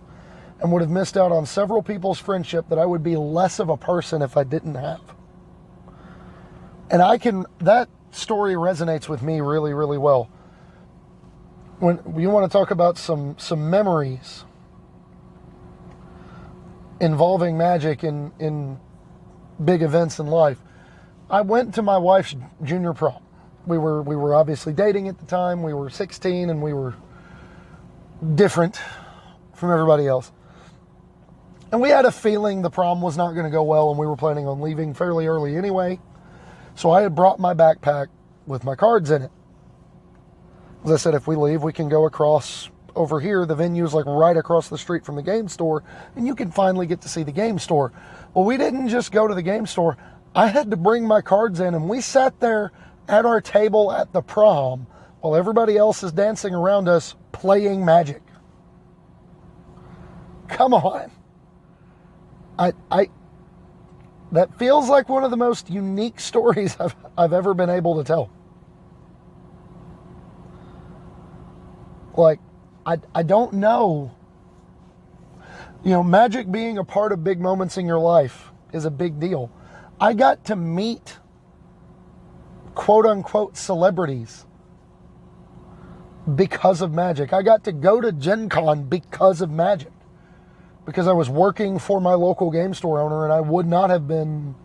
and would have missed out on several people's friendship that I would be less of a person if I didn't have. And that story resonates with me really, really well. When you want to talk about some memories involving Magic in big events in life, I went to my wife's junior prom. We were obviously dating at the time. We were 16 and we were different from everybody else. And we had a feeling the prom was not going to go well, and we were planning on leaving fairly early anyway. So I had brought my backpack with my cards in it. As I said, if we leave, we can go across over here. The venue's like right across the street from the game store, and you can finally get to see the game store. Well, we didn't just go to the game store. I had to bring my cards in, and we sat there at our table at the prom while everybody else is dancing around us playing Magic. Come on. That feels like one of the most unique stories I've ever been able to tell. Like, I don't know. You know, Magic being a part of big moments in your life is a big deal. I got to meet quote-unquote celebrities because of Magic. I got to go to Gen Con because of Magic. Because I was working for my local game store owner, and I would not have been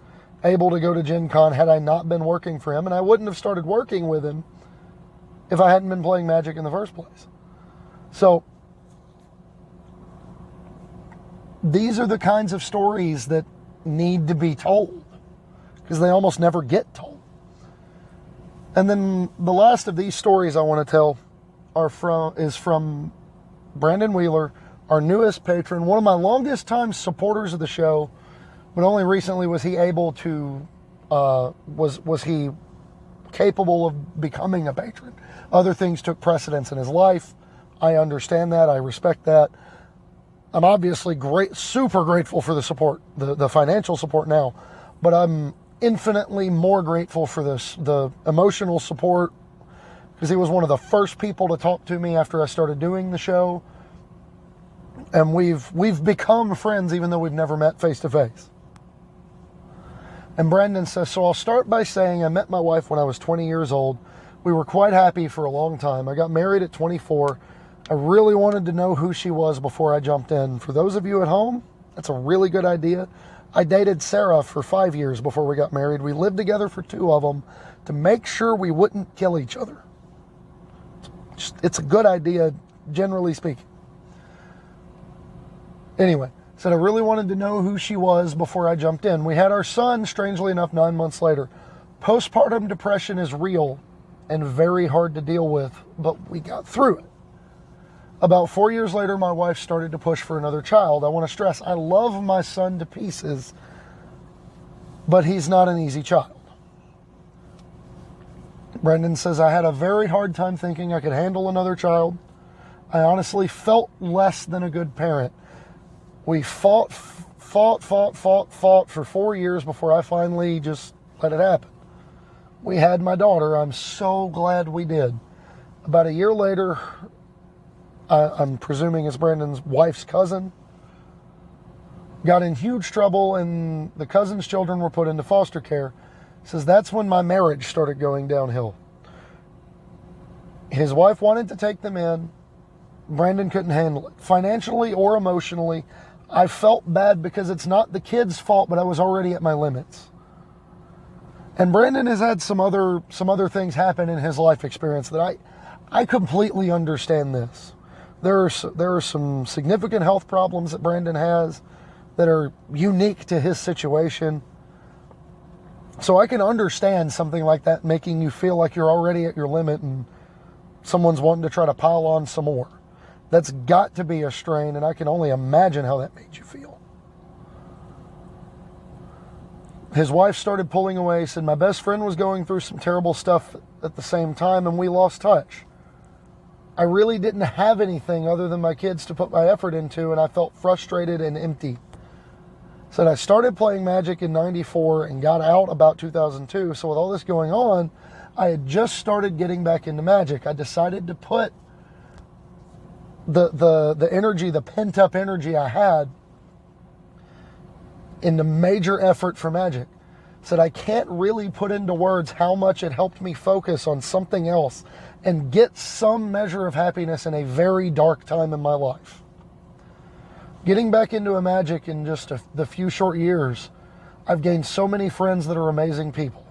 able to go to Gen Con had I not been working for him, and I wouldn't have started working with him if I hadn't been playing Magic in the first place. So, these are the kinds of stories that need to be told, because they almost never get told. And then the last of these stories I want to tell is from Brandon Wheeler, our newest patron, one of my longest time supporters of the show, but only recently was he able to, was he capable of becoming a patron. Other things took precedence in his life. I understand that. I respect that. I'm obviously super grateful for the support, the financial support now, but I'm infinitely more grateful for the emotional support, because he was one of the first people to talk to me after I started doing the show. And we've become friends even though we've never met face to face. And Brandon says, so I'll start by saying I met my wife when I was 20 years old. We were quite happy for a long time. I got married at 24. I really wanted to know who she was before I jumped in. For those of you at home, that's a really good idea. I dated Sarah for 5 years before we got married. We lived together for 2 of them to make sure we wouldn't kill each other. It's a good idea, generally speaking. Anyway, said I really wanted to know who she was before I jumped in. We had our son, strangely enough, 9 months later. Postpartum depression is real and very hard to deal with, but we got through it. About 4 years later, my wife started to push for another child. I want to stress, I love my son to pieces, but he's not an easy child. Brendan says, I had a very hard time thinking I could handle another child. I honestly felt less than a good parent. We fought for 4 years before I finally just let it happen. We had my daughter. I'm so glad we did. About a year later, I'm presuming it's Brandon's wife's cousin, got in huge trouble, and the cousin's children were put into foster care. Says that's when my marriage started going downhill. His wife wanted to take them in. Brandon couldn't handle it. Financially or emotionally, I felt bad because it's not the kids' fault, but I was already at my limits. And Brandon has had some other things happen in his life experience that I completely understand this. There are some significant health problems that Brandon has that are unique to his situation. So I can understand something like that making you feel like you're already at your limit and someone's wanting to try to pile on some more. That's got to be a strain, and I can only imagine how that made you feel. His wife started pulling away, said my best friend was going through some terrible stuff at the same time, and we lost touch. I really didn't have anything other than my kids to put my effort into, and I felt frustrated and empty. Said I started playing Magic in 94 and got out about 2002. So with all this going on, I had just started getting back into Magic. I decided to put the energy, the pent-up energy I had into major effort for Magic. Said I can't really put into words how much it helped me focus on something else and get some measure of happiness in a very dark time in my life. Getting back into a Magic in just the few short years, I've gained so many friends that are amazing people.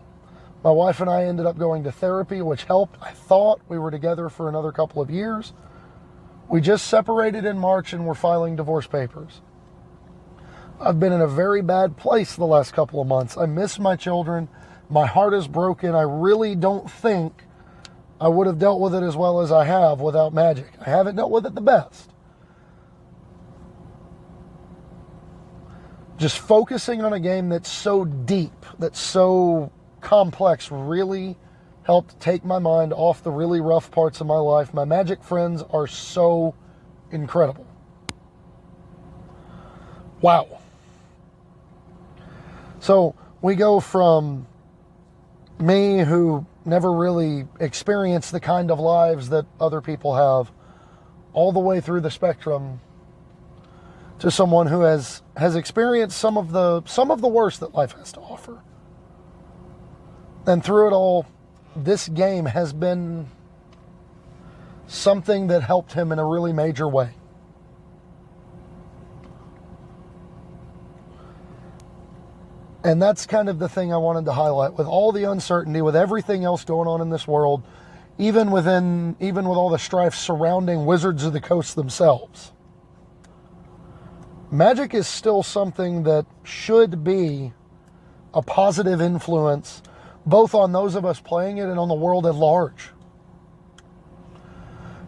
My wife and I ended up going to therapy, which helped. I thought we were together for another couple of years. We just separated in March and we're filing divorce papers. I've been in a very bad place the last couple of months. I miss my children. My heart is broken. I really don't think I would have dealt with it as well as I have without Magic. I haven't dealt with it the best. Just focusing on a game that's so deep, that's so complex, really helped take my mind off the really rough parts of my life. My Magic friends are so incredible. Wow. So we go from me, who never really experienced the kind of lives that other people have, all the way through the spectrum to someone who has experienced some of the worst that life has to offer. And through it all, this game has been something that helped him in a really major way. And that's kind of the thing I wanted to highlight. With all the uncertainty, with everything else going on in this world, even with all the strife surrounding Wizards of the Coast themselves, Magic is still something that should be a positive influence, both on those of us playing it and on the world at large.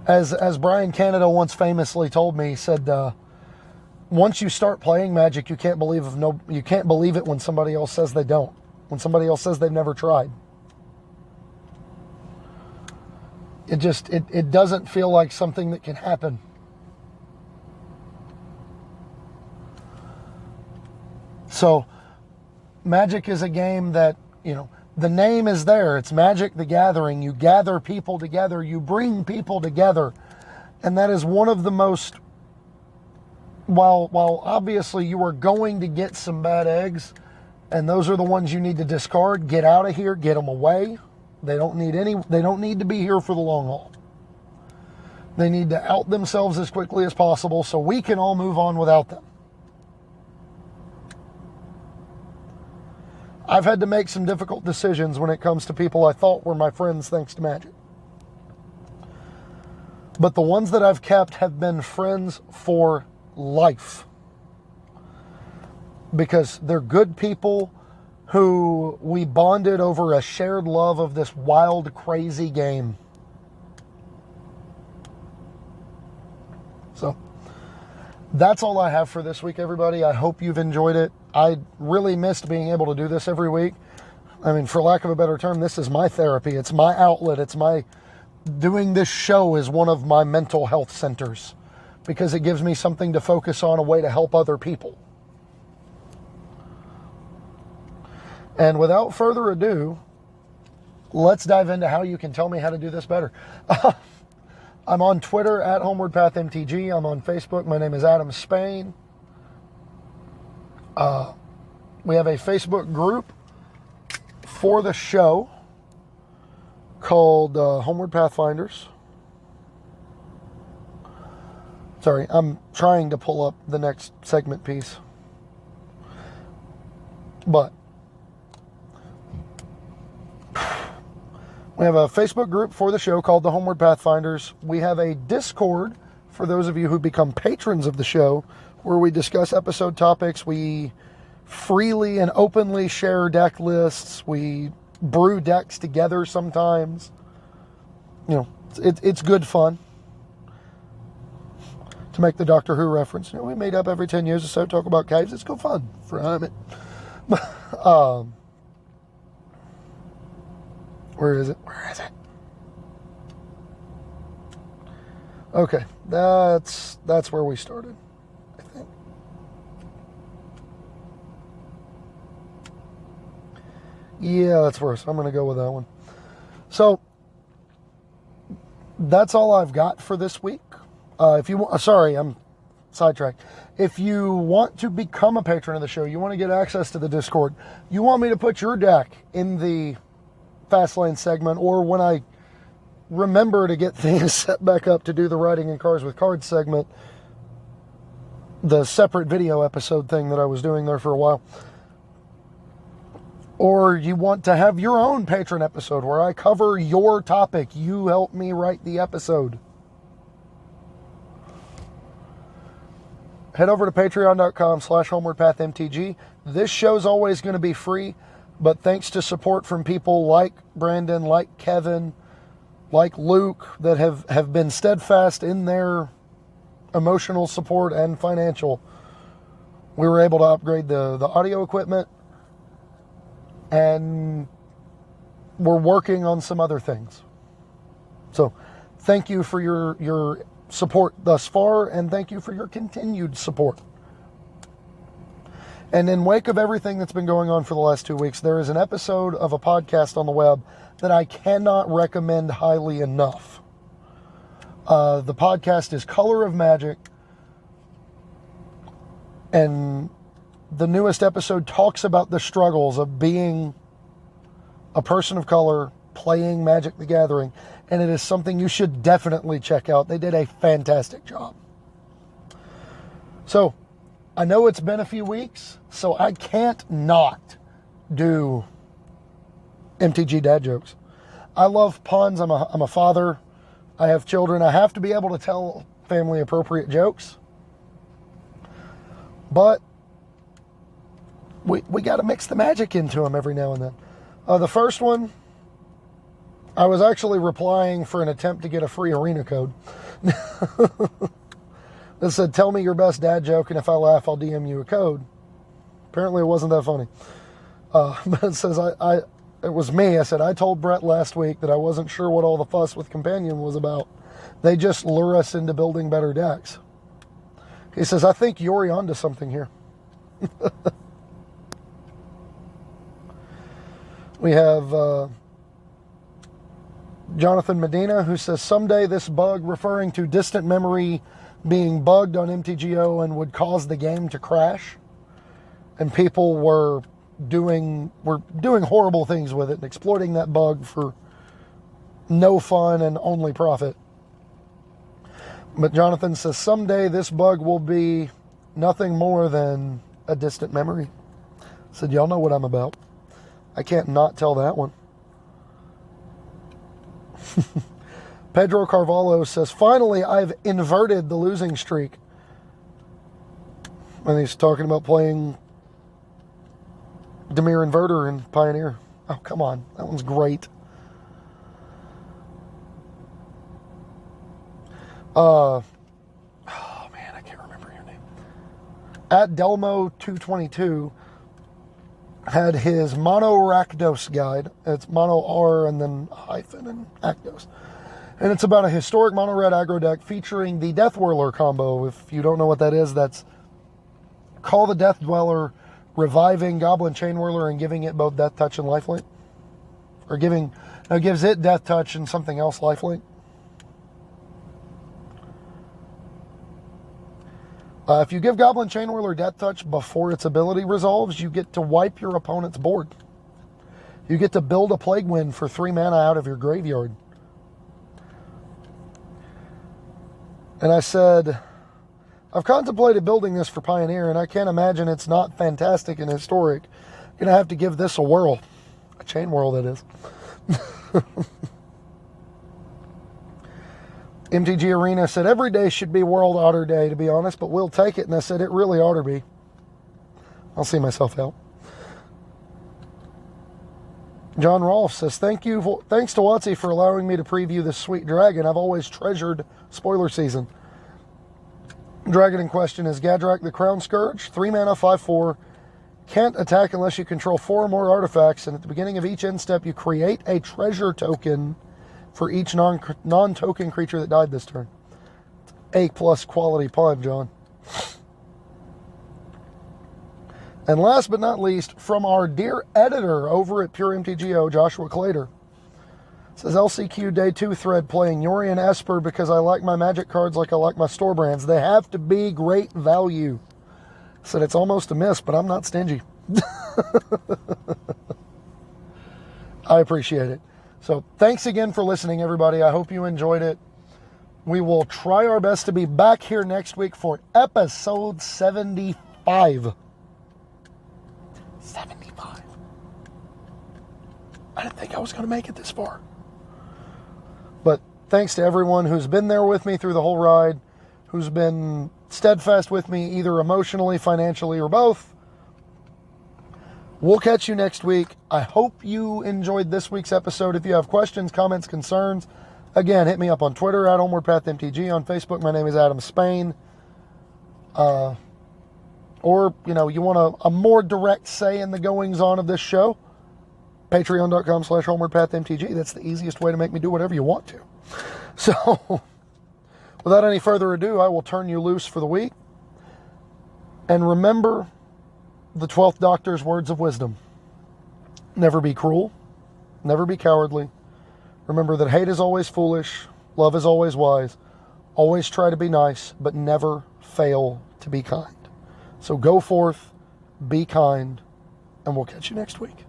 As Brian Canada once famously told me, he said, once you start playing Magic, you can't believe it when somebody else says they don't, when somebody else says they've never tried. It doesn't feel like something that can happen. So Magic is a game that, the name is there. It's Magic the Gathering. You gather people together. You bring people together. And that is one of the most, while obviously you are going to get some bad eggs, And those are the ones you need to discard. Get out of here. Get them away. They don't need to be here for the long haul. They need to out themselves as quickly as possible so we can all move on without them. I've had to make some difficult decisions when it comes to people I thought were my friends thanks to Magic. But the ones that I've kept have been friends for life. Because they're good people who we bonded over a shared love of this wild, crazy game. So, that's all I have for this week, everybody. I hope you've enjoyed it. I really missed being able to do this every week. I mean, for lack of a better term, this is my therapy. It's my outlet. Doing this show is one of my mental health centers because it gives me something to focus on, a way to help other people. And without further ado, let's dive into how you can tell me how to do this better. I'm on Twitter at HomewardPathMTG. I'm on Facebook. My name is Adam Spain. We have a Facebook group for the show called Homeward Pathfinders. Sorry, I'm trying to pull up the next segment piece. But we have a Facebook group for the show called the Homeward Pathfinders. We have a Discord for those of you who become patrons of the show, where we discuss episode topics. We freely and openly share deck lists. We brew decks together sometimes. You know, it's good fun. To make the Doctor Who reference, you know, we meet up every 10 years or so, talk about caves. It's good fun for where is it? Okay, that's where we started, I think. Yeah, that's worse. I'm going to go with that one. So, that's all I've got for this week. I'm sidetracked. If you want to become a patron of the show, you want to get access to the Discord, you want me to put your deck in the Fastlane segment, or when I remember to get things set back up to do the Riding in Cars with Cards segment, the separate video episode thing that I was doing there for a while, or you want to have your own patron episode where I cover your topic, you help me write the episode, head over to patreon.com/HomewardPathMTG. This show's always going to be free, but thanks to support from people like Brandon, like Kevin, like Luke, that have been steadfast in their emotional support and financial, we were able to upgrade the audio equipment, and we're working on some other things. So thank you for your support thus far, and thank you for your continued support. And in wake of everything that's been going on for the last 2 weeks, there is an episode of a podcast on the web that I cannot recommend highly enough. The podcast is Color of Magic, and the newest episode talks about the struggles of being a person of color playing Magic the Gathering, and it is something you should definitely check out. They did a fantastic job. So, I know it's been a few weeks, so I can't not do MTG dad jokes. I love puns. I'm a father. I have children. I have to be able to tell family appropriate jokes. But we got to mix the magic into them every now and then. The first one, I was actually replying for an attempt to get a free arena code. It said, tell me your best dad joke, and if I laugh, I'll DM you a code. Apparently it wasn't that funny. But it says, it was me. I said, I told Brett last week that I wasn't sure what all the fuss with Companion was about. They just lure us into building better decks. He says, I think you're onto something here. We have Jonathan Medina, who says, someday this bug, referring to distant memory being bugged on MTGO and would cause the game to crash. And people were doing horrible things with it and exploiting that bug for no fun and only profit. But Jonathan says someday this bug will be nothing more than a distant memory. I said, y'all know what I'm about. I can't not tell that one. Pedro Carvalho says, finally, I've inverted the losing streak. And he's talking about playing Demir Inverter in Pioneer. Oh, come on. That one's great. Oh, man, I can't remember your name. At Delmo222 had his Mono Rakdos guide. It's Mono R and then hyphen and Rakdos. And it's about a historic mono red aggro deck featuring the Death Whirler combo. If you don't know what that is, that's Call the Death Dweller, reviving Goblin Chain Whirler and giving it both Death Touch and Lifelink. Or gives it Death Touch and something else Lifelink. If you give Goblin Chain Whirler Death Touch before its ability resolves, you get to wipe your opponent's board. You get to build a Plague Wind for 3 mana out of your graveyard. And I said, I've contemplated building this for Pioneer, and I can't imagine it's not fantastic and historic. I'm going to have to give this a whirl. A chain whirl, that is. MTG Arena said, every day should be World Otter Day, to be honest, but we'll take it. And I said, it really ought to be. I'll see myself out. John Rolfe says, thanks to Watsy for allowing me to preview this sweet dragon. I've always treasured spoiler season. Dragon in question is Gadrak the Crown Scourge, 3 mana, 5/4. Can't attack unless you control 4 or more artifacts, and at the beginning of each end step, you create a treasure token for each non-token creature that died this turn. It's A+ quality pun, John. And last but not least, from our dear editor over at Pure MTGO, Joshua Clater, says LCQ Day 2 thread playing Yorion Esper because I like my Magic cards like I like my store brands. They have to be great value. Said it's almost a miss, but I'm not stingy. I appreciate it. So thanks again for listening, everybody. I hope you enjoyed it. We will try our best to be back here next week for episode 75. 75. I didn't think I was going to make it this far. But thanks to everyone who's been there with me through the whole ride, who's been steadfast with me either emotionally, financially, or both. We'll catch you next week. I hope you enjoyed this week's episode. If you have questions, comments, concerns, again, hit me up on Twitter at HomewardPathMTG. On Facebook, my name is Adam Spain. Or, you want a more direct say in the goings-on of this show, patreon.com/HomewardPathMTG. That's the easiest way to make me do whatever you want to. So, without any further ado, I will turn you loose for the week. And remember the 12th Doctor's words of wisdom. Never be cruel. Never be cowardly. Remember that hate is always foolish. Love is always wise. Always try to be nice, but never fail to be kind. So go forth, be kind, and we'll catch you next week.